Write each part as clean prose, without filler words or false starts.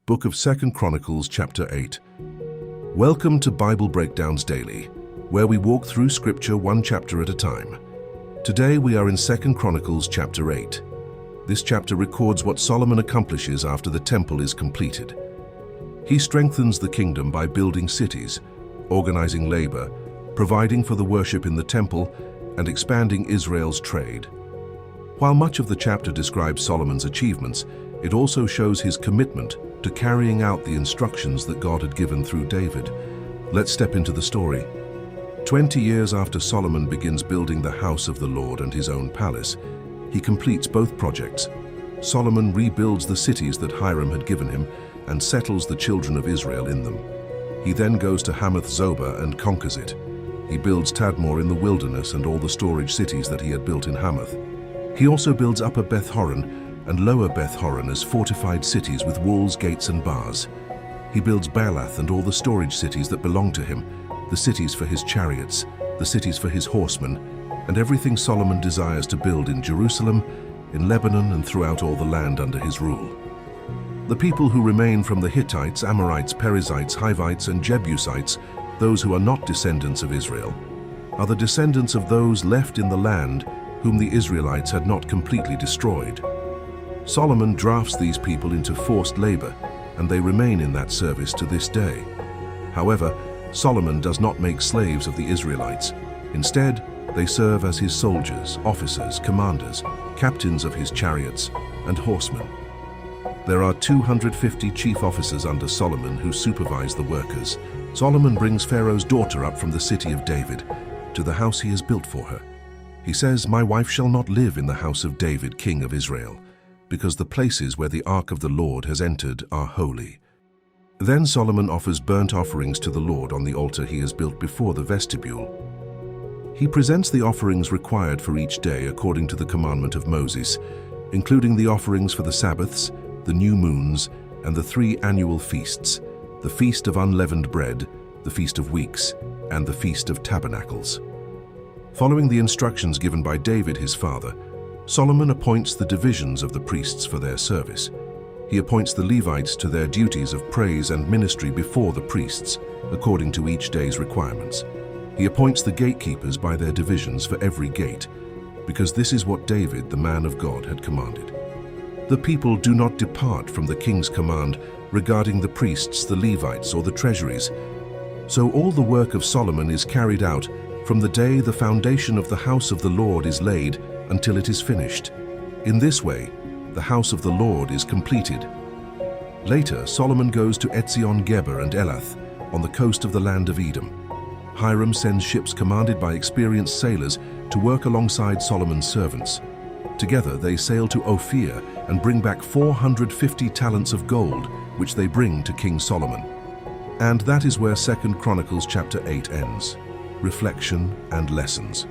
Book of 2 Chronicles, chapter 8. Welcome to Bible Breakdowns Daily, where we walk through Scripture one chapter at a time. Today we are in 2 Chronicles, chapter 8. This chapter records what Solomon accomplishes after the temple is completed. He strengthens the kingdom by building cities, organizing labor, providing for the worship in the temple, and expanding Israel's trade. While much of the chapter describes Solomon's achievements, it also shows his commitment to carrying out the instructions that God had given through David. Let's step into the story. 20 years after Solomon begins building the house of the Lord and his own palace, he completes both projects. Solomon rebuilds the cities that Hiram had given him and settles the children of Israel in them. He then goes to Hamath-zobah and conquers it. He builds Tadmor in the wilderness and all the storage cities that he had built in Hamath. He also builds Upper Beth-horon and Lower Beth-horon as fortified cities with walls, gates, and bars. He builds Baalath and all the storage cities that belong to him, the cities for his chariots, the cities for his horsemen, and everything Solomon desires to build in Jerusalem, in Lebanon, and throughout all the land under his rule. The people who remain from the Hittites, Amorites, Perizzites, Hivites, and Jebusites, those who are not descendants of Israel, are the descendants of those left in the land whom the Israelites had not completely destroyed. Solomon drafts these people into forced labor, and they remain in that service to this day. However, Solomon does not make slaves of the Israelites. Instead, they serve as his soldiers, officers, commanders, captains of his chariots, and horsemen. There are 250 chief officers under Solomon who supervise the workers. Solomon brings Pharaoh's daughter up from the city of David to the house he has built for her. He says, "My wife shall not live in the house of David, king of Israel, because the places where the ark of the Lord has entered are holy." Then Solomon offers burnt offerings to the Lord on the altar he has built before the vestibule. He presents the offerings required for each day according to the commandment of Moses, including the offerings for the Sabbaths, the new moons, and the 3 annual feasts, the Feast of Unleavened Bread, the Feast of Weeks, and the Feast of Tabernacles. Following the instructions given by David his father, Solomon appoints the divisions of the priests for their service. He appoints the Levites to their duties of praise and ministry before the priests, according to each day's requirements. He appoints the gatekeepers by their divisions for every gate, because this is what David, the man of God, had commanded. The people do not depart from the king's command regarding the priests, the Levites, or the treasuries. So all the work of Solomon is carried out from the day the foundation of the house of the Lord is laid until it is finished. In this way, the house of the Lord is completed. Later, Solomon goes to Etzion-Geber and Elath on the coast of the land of Edom. Hiram sends ships commanded by experienced sailors to work alongside Solomon's servants. Together, they sail to Ophir and bring back 450 talents of gold, which they bring to King Solomon. And that is where 2 Chronicles chapter 8 ends. Reflection and lessons.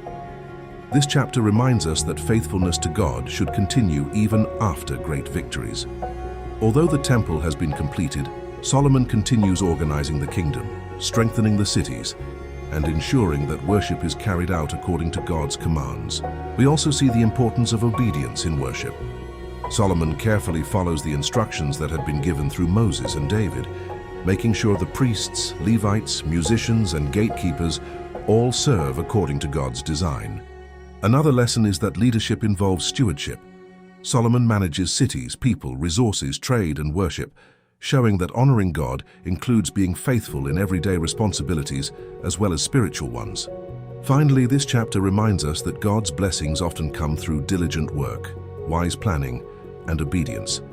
This chapter reminds us that faithfulness to God should continue even after great victories. Although the temple has been completed, Solomon continues organizing the kingdom, strengthening the cities, and ensuring that worship is carried out according to God's commands. We also see the importance of obedience in worship. Solomon carefully follows the instructions that had been given through Moses and David, making sure the priests, Levites, musicians, and gatekeepers all serve according to God's design. Another lesson is that leadership involves stewardship. Solomon manages cities, people, resources, trade, and worship, showing that honoring God includes being faithful in everyday responsibilities as well as spiritual ones. Finally, this chapter reminds us that God's blessings often come through diligent work, wise planning, and obedience.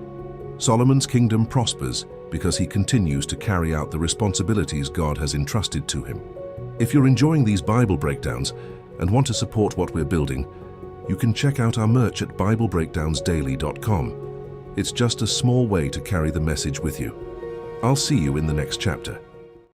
Solomon's kingdom prospers because he continues to carry out the responsibilities God has entrusted to him. If you're enjoying these Bible breakdowns and want to support what we're building, you can check out our merch at BibleBreakdownsDaily.com. It's just a small way to carry the message with you. I'll see you in the next chapter.